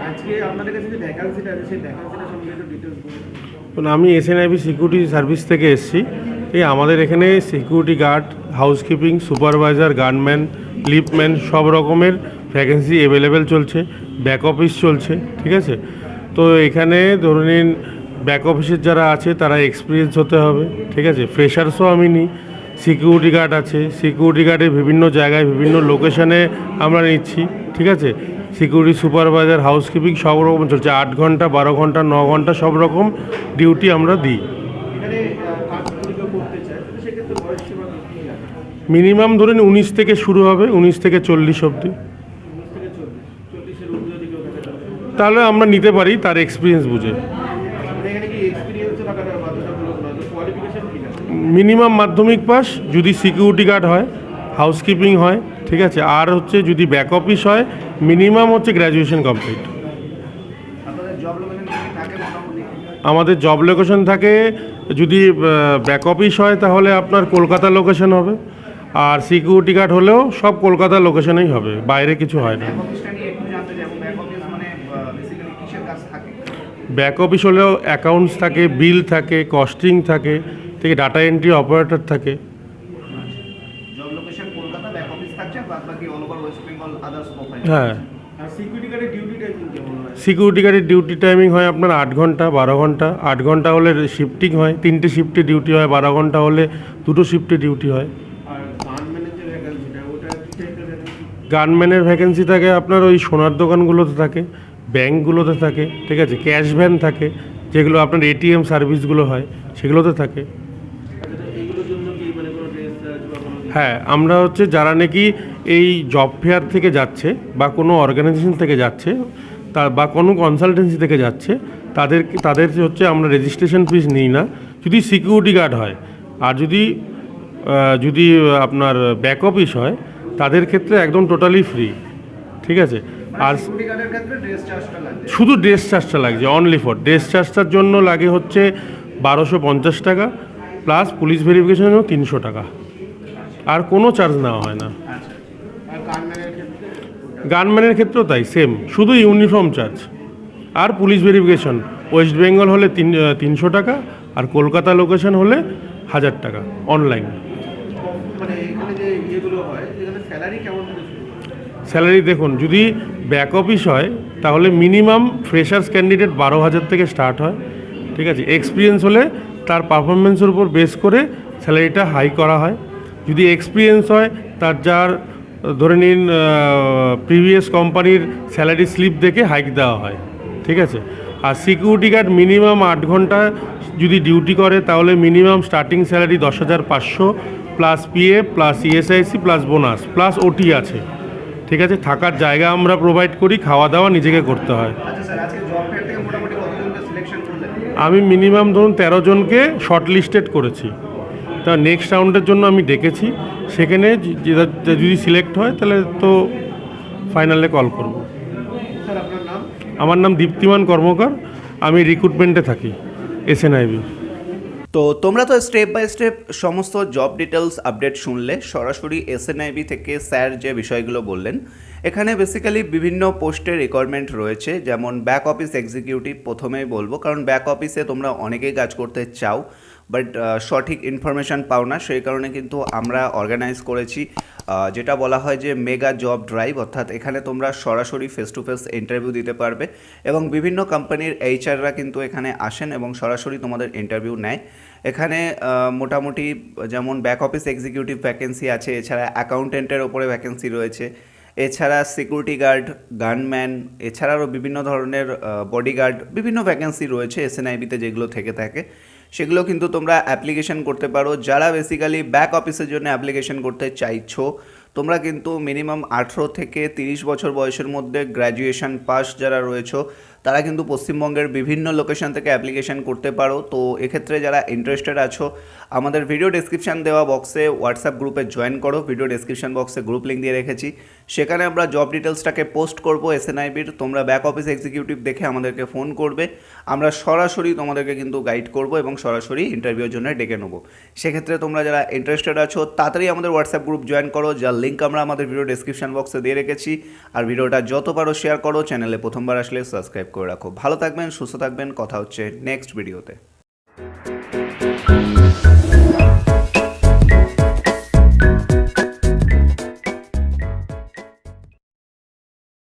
আজকে আপনাদের কাছে যে ভ্যাকান্সিটা আছে সেই ভ্যাকান্সিটা সম্বন্ধে একটু ডিটেলস বলুন। আমি এসএনআইবি সিকিউরিটি সার্ভিস থেকে এসেছি। এই আমাদের এখানে security guard, housekeeping, supervisor, gunman, liftman সব রকমের ভ্যাকেন্সি অ্যাভেলেবেল চলছে। ব্যাক অফিস চলছে, ঠিক আছে। তো এখানে ধরে নিন ব্যাক অফিসের যারা আছে তারা এক্সপিরিয়েন্স হতে হবে, ঠিক আছে। ফ্রেশার্সও আমি নিই। সিকিউরিটি গার্ড আছে, সিকিউরিটি গার্ডের বিভিন্ন জায়গায় বিভিন্ন লোকেশনে আমরা নিচ্ছি, ঠিক আছে। সিকিউরিটি সুপারভাইজার, হাউসকিপিং সব রকম চলছে। 8 ঘন্টা, 12 ঘন্টা, 9 ঘন্টা সব রকম ডিউটি আমরা দিই। এখানে কাজ যদি কেউ করতে চায় তাহলে সেক্ষেত্রে বয়স সীমা কি আছে? মিনিমাম ধরুন 19 থেকে শুরু হবে, 19 থেকে 40 অবধি। 19 থেকে 40 ঊর্ধ্বে যদি কেউ থাকে তাহলে আমরা নিতে পারি তার এক্সপিরিয়েন্স বুঝে। তাহলে এখানে কি এক্সপিরিয়েন্স লাগাটা বাধ্যতামূলক নয়, কোয়ালিফিকেশন কি আছে? মিনিমাম মাধ্যমিক পাস যদি সিকিউরিটি গার্ড হয়, হাউসকিপিং হয়, ঠিক আছে। আর হচ্ছে যদি ব্যাক অফিস হয় মিনিমাম হচ্ছে গ্র্যাজুয়েশন কমপ্লিট। আপনাদের জব লোকেশন কি থাকে মোটামুটি? আমাদের জব লোকেশন থাকে, যদি ব্যাক অফিস হয় তাহলে আপনার কলকাতা লোকেশন হবে, আর সিকিউরিটি গার্ড হলেও সব কলকাতা লোকেশনেই হবে, বাইরে কিছু হয় না। ব্যাক অফিসটা নিয়ে একটু জানতে চাই, ব্যাক অফিস মানে বেসিক্যালি কিসের কাজ থাকে? ব্যাক অফিস হলেও অ্যাকাউন্টস থাকে, বিল থাকে, কস্টিং থাকে, ঠিক ডাটা এন্ট্রি অপারেটর থাকে। Job location Kolkata, back office থাকছে, বাদ বাকি all over West Bengal others profile. হ্যাঁ, আর সিকিউরিটি গার্ডের ডিউটি টাইমিং কেমন হয়? সিকিউরিটি গার্ডের ডিউটি টাইমিং হয় আপনার 8 ঘন্টা, 12 ঘন্টা। 8 ঘন্টা হলে শিফটিং হয়, 3টে শিফটে ডিউটি হয়। 12 ঘন্টা হলে 2টো শিফটে ডিউটি হয়। আর গানম্যানের যে ভ্যাকান্সিটা ওটা কি টাইপের ভ্যাকান্সি? গানম্যানের ভ্যাকেন্সি থাকে আপনার ওই সোনার দোকানগুলোতে থাকে, ব্যাঙ্কগুলোতে থাকে, ঠিক আছে। ক্যাশ ভ্যান থাকে, যেগুলো আপনার এটিএম সার্ভিসগুলো হয় সেগুলোতে থাকে। আচ্ছা, এইগুলোর জন্য কি মানে কোনো ড্রেস বা কোনো হ্যাঁ, আমরা হচ্ছে যারা নাকি এই জব ফেয়ার থেকে যাচ্ছে বা কোনো অর্গানাইজেশন থেকে যাচ্ছে বা কোনো কনসালটেন্সি থেকে যাচ্ছে, তাদের হচ্ছে আমরা রেজিস্ট্রেশন ফিস নিই না, যদি সিকিউরিটি গার্ড হয়। আর যদি আপনার ব্যাক অফিস হয় তাদের ক্ষেত্রে একদম টোটালি ফ্রি, ঠিক আছে। আর সিকিউরিটি গার্ডের ক্ষেত্রে ড্রেস চার্জটা লাগে? শুধু ড্রেস চার্জটা লাগছে, অনলি ফর ড্রেস চার্জটার জন্য লাগে হচ্ছে 1250 টাকা, প্লাস পুলিশ ভেরিফিকেশনেও 300 টাকা। আর কোনো চার্জ নেওয়া হয় না। আচ্ছা, আর গানম্যানের ক্ষেত্রে? গানম্যানের ক্ষেত্রেও তাই সেম, শুধু ইউনিফর্ম চার্জ আর পুলিশ ভেরিফিকেশন। ওয়েস্ট বেঙ্গল হলে 300 টাকা, আর কলকাতা লোকেশন হলে 1000 টাকা অনলাইন। মানে এখানে যে ইয়েগুলো হয় এখানে স্যালারি কেমন থেকে শুরু হয়? স্যালারি দেখুন, যদি ব্যাক অফিস হয় তাহলে মিনিমাম ফ্রেশার্স ক্যান্ডিডেট 12,000 থেকে স্টার্ট হয়, ঠিক আছে। এক্সপিরিয়েন্স হলে তার পারফরমেন্সের উপর বেস করে স্যালারিটা হাই করা হয়। যদি এক্সপিরিয়েন্স হয় যার ধরে নিন প্রিভিয়াস কোম্পানির স্যালারি স্লিপ দেখে হাইক দেওয়া হয়, ঠিক আছে। আর সিকিউরিটি গার্ড মিনিমাম 8 ঘন্টা যদি ডিউটি করে তাহলে minimum starting salary 10,500 plus PF plus ESIC plus bonus plus ওটি আছে, ঠিক আছে। থাকার জায়গা আমরা প্রোভাইড করি, খাওয়া দাওয়া নিজেকে করতে হয়। আচ্ছা স্যার, আজকে জব ফেয়ার থেকে মোটামুটি কতজনকে সিলেকশন করলেন? আমি মিনিমাম ধরুন 13 জনকে শর্ট লিস্টেড করেছি। তা নেক্সট রাউন্ডের জন্য আমি ডেকেছি, সেখানে যদি সিলেক্ট হয় তাহলে তো ফাইনালে কল করব। স্যার আপনার নাম? আমার নাম দীপ্তিমান কর্মকার, আমি রিক্রুটমেন্টে থাকি এসএনআইবি। তো তোমরা তো স্টেপ বাই স্টেপ সমস্ত জব ডিটেলস আপডেট শুনলে সরাসরি এসএনআইবি থেকে স্যার যে বিষয়গুলো বললেন। এখানে বেসিক্যালি বিভিন্ন পোস্টের রিকোয়ারমেন্ট রয়েছে, যেমন ব্যাক অফিস এক্সিকিউটিভ প্রথমেই বলবো, কারণ ব্যাক অফিসে তোমরা অনেকেই কাজ করতে চাও বাট সঠিক ইনফরমেশান পাও না, সেই কারণে কিন্তু আমরা অর্গানাইজ করেছি যেটা বলা হয় যে মেগা জব ড্রাইভ। অর্থাৎ এখানে তোমরা সরাসরি ফেস টু ফেস ইন্টারভিউ দিতে পারবে এবং বিভিন্ন কোম্পানির এইচআররা কিন্তু এখানে আসেন এবং সরাসরি তোমাদের ইন্টারভিউ নেয়। এখানে মোটামুটি যেমন ব্যাক অফিস এক্সিকিউটিভ ভ্যাকেন্সি আছে, এছাড়া অ্যাকাউন্টেন্টের ওপরে ভ্যাকেন্সি রয়েছে, এছাড়া সিকিউরিটি গার্ড, গানম্যান, এছাড়াও বিভিন্ন ধরনের বডিগার্ড, বিভিন্ন ভ্যাকেন্সি রয়েছে এসএনআইবিতে যেগুলো থেকে থাকে, সেগুলো কিন্তু তোমরা অ্যাপ্লিকেশন করতে পারো। যারা বেসিক্যালি ব্যাক অফিসের জন্য অ্যাপ্লিকেশন করতে চাইছো, তোমরা কিন্তু মিনিমাম 18 থেকে 30 বছর বয়সের মধ্যে গ্র্যাজুয়েশন পাস যারা রয়েছো তারা কিন্তু পশ্চিমবঙ্গের বিভিন্ন লোকেশন থেকে অ্যাপ্লিকেশন করতে পারো। তো এক্ষেত্রে যারা ইন্টারেস্টেড আছো আমাদের ভিডিও ডেসক্রিপশান দেওয়া বক্সে হোয়াটসঅ্যাপ গ্রুপে জয়েন করো। ভিডিও ডেসক্রিপশন বক্সে গ্রুপ লিঙ্ক দিয়ে রেখেছি, সেখানে আমরা জব ডিটেলসটাকে পোস্ট করবো এসএনআইবির। তোমরা ব্যাক অফিস এক্সিকিউটিভ দেখে আমাদেরকে ফোন করবে, আমরা সরাসরি তোমাদেরকে কিন্তু গাইড করব এবং সরাসরি ইন্টারভিউর জন্য ডেকে নেবো। সেক্ষেত্রে তোমরা যারা ইন্টারেস্টেড আছো তাড়াতাড়ি আমাদের হোয়াটসঅ্যাপ গ্রুপ জয়েন করো, যার লিঙ্ক আমরা আমাদের ভিডিও ডেসক্রিপশন বক্সে দিয়ে রেখেছি। আর ভিডিওটা যত পারো শেয়ার করো, চ্যানেলে প্রথমবার আসলে সাবস্ক্রাইব করে রাখো। ভালো থাকবেন, সুস্থ থাকবেন, কথা হচ্ছে নেক্সট ভিডিওতে।